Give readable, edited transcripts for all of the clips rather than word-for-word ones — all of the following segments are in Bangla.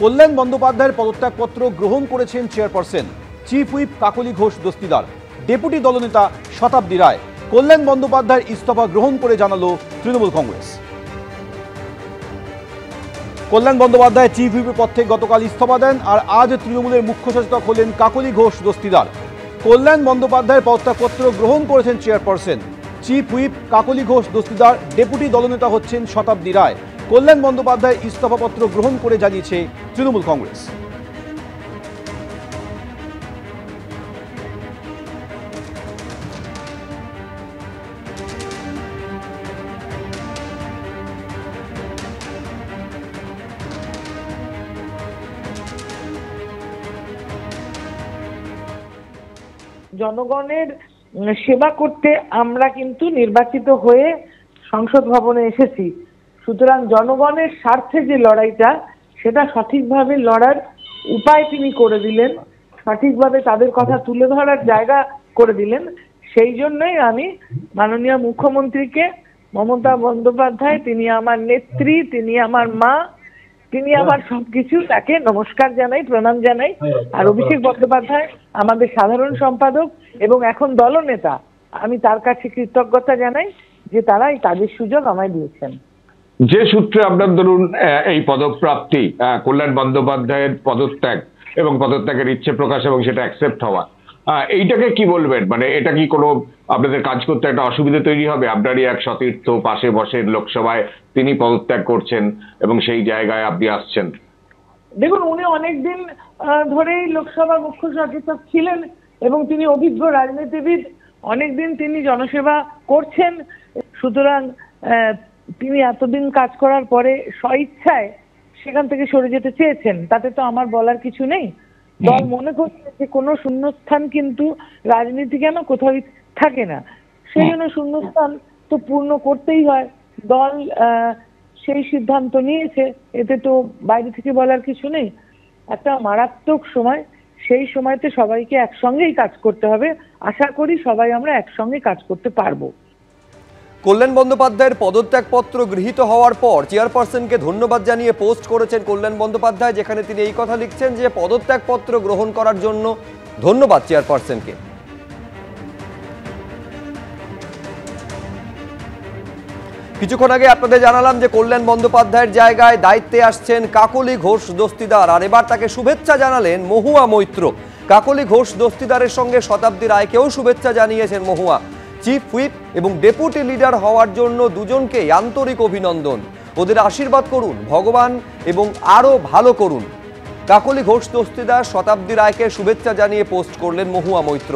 কল্যাণ বন্দ্যোপাধ্যায়ের পদত্যাগপত্র গ্রহণ করেছেন chairperson chief whip Kakoli Ghosh Dastidar. Deputy দলনেতা শতাব্দী রায় কল্যাণ বন্দ্যোপাধ্যায়ের ইস্তফা গ্রহণ করে জানালো তৃণমূল কংগ্রেস। কল্যাণ বন্দ্যোপাধ্যায় চিফ হুইপের পদ থেকে গতকাল ইস্তফা দেন, আর আজ তৃণমূলের মুখ্য সচেতক হলেন কাকলি ঘোষ দস্তিদার। কল্যাণ বন্দ্যোপাধ্যায়ের পদত্যাগপত্র গ্রহণ করেছেন chairperson chief whip Kakoli Ghosh Dastidar. Deputy দলনেতা হচ্ছেন শতাব্দী রায়। কল্যাণ বন্দ্যোপাধ্যায়ের ইস্তফাপত্র গ্রহণ করে জানিয়েছে তৃণমূল কংগ্রেস। জনগণের সেবা করতে আমরা কিন্তু নির্বাচিত হয়ে সংসদ ভবনে এসেছি। সুতরাং জনগণের স্বার্থে যে লড়াইটা, সেটা সঠিকভাবে লড়ার উপায় তিনি করে দিলেন, সঠিকভাবে তাদের কথা তুলে ধরার জায়গা করে দিলেন। সেই জন্যই আমি মাননীয় মুখ্যমন্ত্রীকে, মমতা বন্দ্যোপাধ্যায়, তিনি আমার নেত্রী, তিনি আমার মা, তিনি আমার সবকিছু, তাকে নমস্কার জানাই, প্রণাম জানাই। আর অভিষেক বন্দ্যোপাধ্যায় আমাদের সাধারণ সম্পাদক এবং এখন দলনেতা, আমি তার কাছে কৃতজ্ঞতা জানাই যে তারা এই কাজের সুযোগ আমায় দিয়েছেন। যে সূত্রে আপনার ধরুন এই পদপ্রাপ্তি, কল্যাণ বন্দ্যোপাধ্যায়ের পদত্যাগ এবং পদত্যাগের ইচ্ছে প্রকাশ এবং সেটা অ্যাকসেপ্ট হওয়া, এইটাকে কি বলবেন? মানে এটা কি কোনো আপনাদের কাজ করতে একটা অসুবিধা তৈরি হবে? আপনারই এক সতীর্থ পাশে বসেন লোকসভায়, তিনি পদত্যাগ করছেন এবং সেই জায়গায় আপনি আসছেন। দেখুন, উনি অনেকদিন ধরেই লোকসভার মুখ্য সচেতক ছিলেন এবং তিনি অভিজ্ঞ রাজনীতিবিদ, অনেকদিন তিনি জনসেবা করছেন। সুতরাং তিনি এতদিন কাজ করার পরে স্বইচ্ছায় সেখান থেকে সরে যেতে চেয়েছেন, তাতে তো আমার বলার কিছু নেই। দল মনে করছে যে কোনো শূন্যস্থান কিন্তু রাজনীতি কেন কোথাও থাকে না, সেই জন্য শূন্যস্থান তো পূর্ণ করতেই হয়। দল সেই সিদ্ধান্ত নিয়েছে, এতে তো বাইরে থেকে বলার কিছু নেই। একটা মারাত্মক সময়, সেই সময়তে সবাইকে একসঙ্গেই কাজ করতে হবে। আশা করি সবাই আমরা একসঙ্গে কাজ করতে পারবো। কল্যাণ বন্দ্যোপাধ্যায়ের পদত্যাগপত্র গৃহীত হওয়ার পর চেয়ারপারসনকে ধন্যবাদ জানিয়ে পোস্ট করেছেন কল্যাণ বন্দ্যোপাধ্যায়, যেখানে তিনি এই কথা লিখছেন যে পদত্যাগপত্র গ্রহণ করার জন্য ধন্যবাদ চেয়ারপারসনকে। কিছুক্ষণ আগে আপনাদের জানালাম যে কল্যাণ বন্দ্যোপাধ্যায়ের জায়গায় দায়িত্বে আসছেন কাকলি ঘোষ দস্তিদার, আর এবার তাকে শুভেচ্ছা জানালেন মহুয়া মৈত্র। কাকলি ঘোষ দস্তিদারের সঙ্গে শতাব্দী রায়কেও শুভেচ্ছা জানিয়েছেন মহুয়া। চিফ হুইপ এবং ডেপুটি লিডার হওয়ার জন্য দুজনকেই আন্তরিক অভিনন্দন। ওদের আশীর্বাদ করুন ভগবান এবং আরও ভালো করুন। কাকলি ঘোষ দস্তিদার শতাব্দী রায়কে শুভেচ্ছা জানিয়ে পোস্ট করলেন মহুয়া মৈত্র।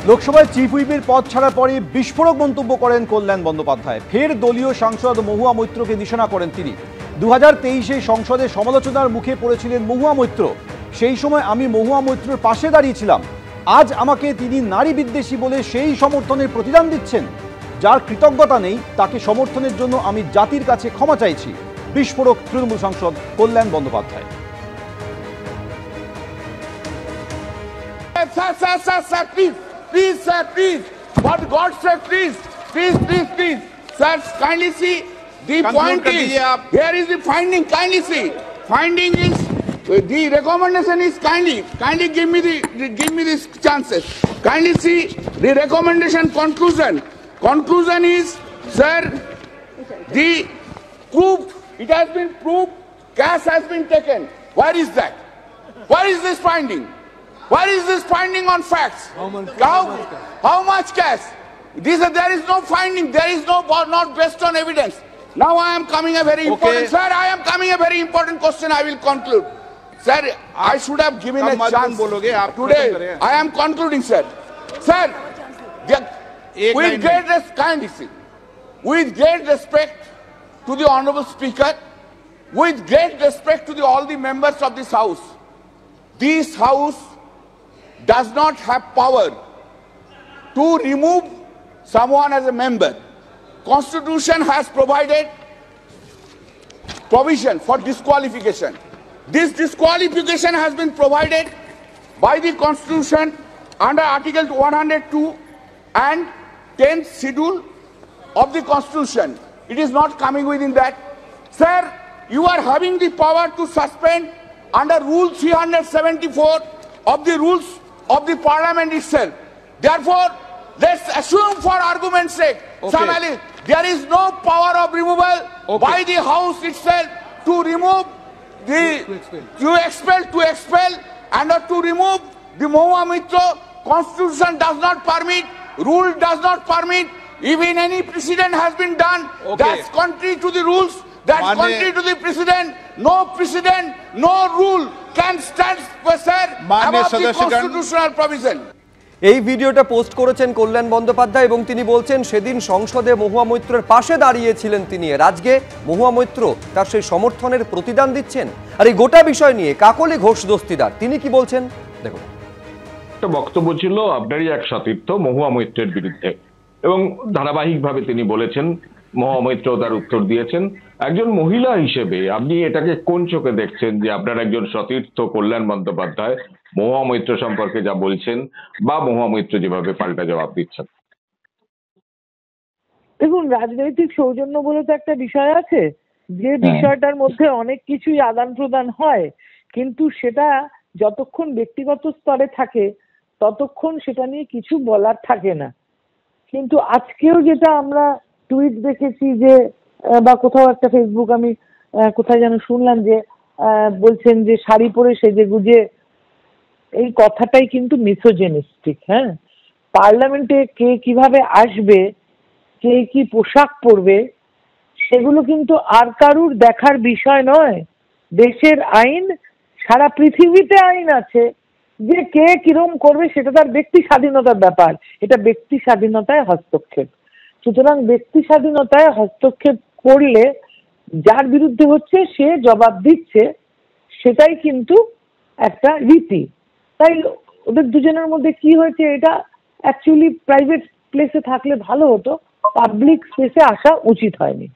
লোকসভায় চিফ হুইপের পদ ছাড়ার পরে বিস্ফোরক মন্তব্য করেন কল্যাণ বন্দ্যোপাধ্যায়। ফের দলীয় সাংসদ মহুয়া মৈত্রকে নিশানা করেন তিনি। 2023-এ সংসদে সমালোচনার মুখে পড়েছিলেন মহুয়া মৈত্র। সেই সময় আমি মহুয়া মৈত্রর পাশে দাঁড়িয়েছিলাম। আজ আমাকে তিনি নারী বিদ্বেষী বলে সেই সমর্থনের প্রতিদান দিচ্ছেন। যার কৃতজ্ঞতা নেই তাকে সমর্থনের জন্য আমি জাতির কাছে ক্ষমা চাইছি। বিস্ফোরক তৃণমূল সাংসদ কল্যাণ Bandyopadhyay. Please, sir, please. For God's sake, please. Sir, kindly see. The point is, here is the finding. Kindly see. Finding is, the recommendation is kindly give me these chances. Kindly see the recommendation conclusion. Conclusion is, sir, the proof, it has been proved, cash has been taken. Where is that? Where is this finding? Where is this finding on facts? How much cash? There is no finding. There is not based on evidence. Now I am coming a very important, sir. I am coming a very important question. I will conclude, sir. I should have given a chance today. I am concluding, sir. Sir, with great respect to the honourable speaker, with great respect to all the members of this house, this house does not have power to remove someone as a member. Constitution has provided provision for disqualification. This disqualification has been provided by the Constitution under Article 102 and 10th schedule of the Constitution. It is not coming within that. Sir, you are having the power to suspend under Rule 374 of the rules of the Parliament itself. Therefore, let's assume for argument's sake, Sam Ali, there is no power of removal by the House itself to remove to expel and to remove the Mahua Mitra. Constitution does not permit, rule does not permit, even any precedent has been done. That's contrary to the rules, that's contrary to the precedent. No precedent, no rule can stand, sir, above the constitutional provision. এই ভিডিওটা পোস্ট করেছেন কল্যাণ বন্দ্যোপাধ্যায় এবং তিনি বলছেন সেদিন সংসদে মহুয়া মৈত্রের পাশে দাঁড়িয়েছিলেন তিনি, আর আজকে মহুয়া মৈত্র তার সেই সমর্থনের প্রতিদান দিচ্ছেন। আর এই গোটা বিষয় নিয়ে কাকলি ঘোষ দস্তিদার তিনি কি বলছেন দেখুন। একটা বক্তব্য ছিল আপনারই এক সতীর্থ মহুয়া মৈত্রের বিরুদ্ধে এবং ধারাবাহিকভাবে তিনি বলেছেন, মহুয়া মৈত্র তার উত্তর দিয়েছেন। একজন মহিলা হিসেবে আপনি এটাকে কোন চোখে দেখছেন যে আপনার একজন সতীর্থ কল্যাণ বন্দ্যোপাধ্যায় মহুয়া মৈত্র সম্পর্কে যা বলছেন বা মহুয়া মৈত্র যেভাবে পাল্টা জবাব দিচ্ছেন? দেখুন, রাজনৈতিক সৌজন্য বলে তো একটা বিষয় আছে, যে বিষয়টার মধ্যে অনেক কিছুই আদান প্রদান হয়, কিন্তু সেটা যতক্ষণ ব্যক্তিগত স্তরে থাকে ততক্ষণ সেটা নিয়ে কিছু বলার থাকে না। কিন্তু আজকেও যেটা আমরা টুইট দেখেছি যে, বা কোথাও একটা ফেসবুক আমি কোথায় যেন শুনলাম যে বলছেন যে শাড়ি পরে সেজে গুজে, এই কথাটাই কিন্তু মিথোজেনিস্টিক। হ্যাঁ, পার্লামেন্টে কে কিভাবে আসবে, কে কি পোশাক পরবে, সেগুলো কিন্তু আর কারুর দেখার বিষয় নয়। দেশের আইন, সারা পৃথিবীতে আইন আছে, যে কে কিরম করবে সেটা তার ব্যক্তি স্বাধীনতার ব্যাপার। এটা ব্যক্তি স্বাধীনতায় হস্তক্ষেপ। সুতরাং ব্যক্তি স্বাধীনতায় হস্তক্ষেপ করলে যার বিরুদ্ধে হচ্ছে সে জবাব দিচ্ছে, সেটাই কিন্তু একটা রীতি। তাই ওদের দুজনের মধ্যে কি হয়েছে এটা অ্যাকচুয়ালি প্রাইভেট প্লেসে থাকলে ভালো হতো, পাবলিক স্পেসে আসা উচিত হয়নি।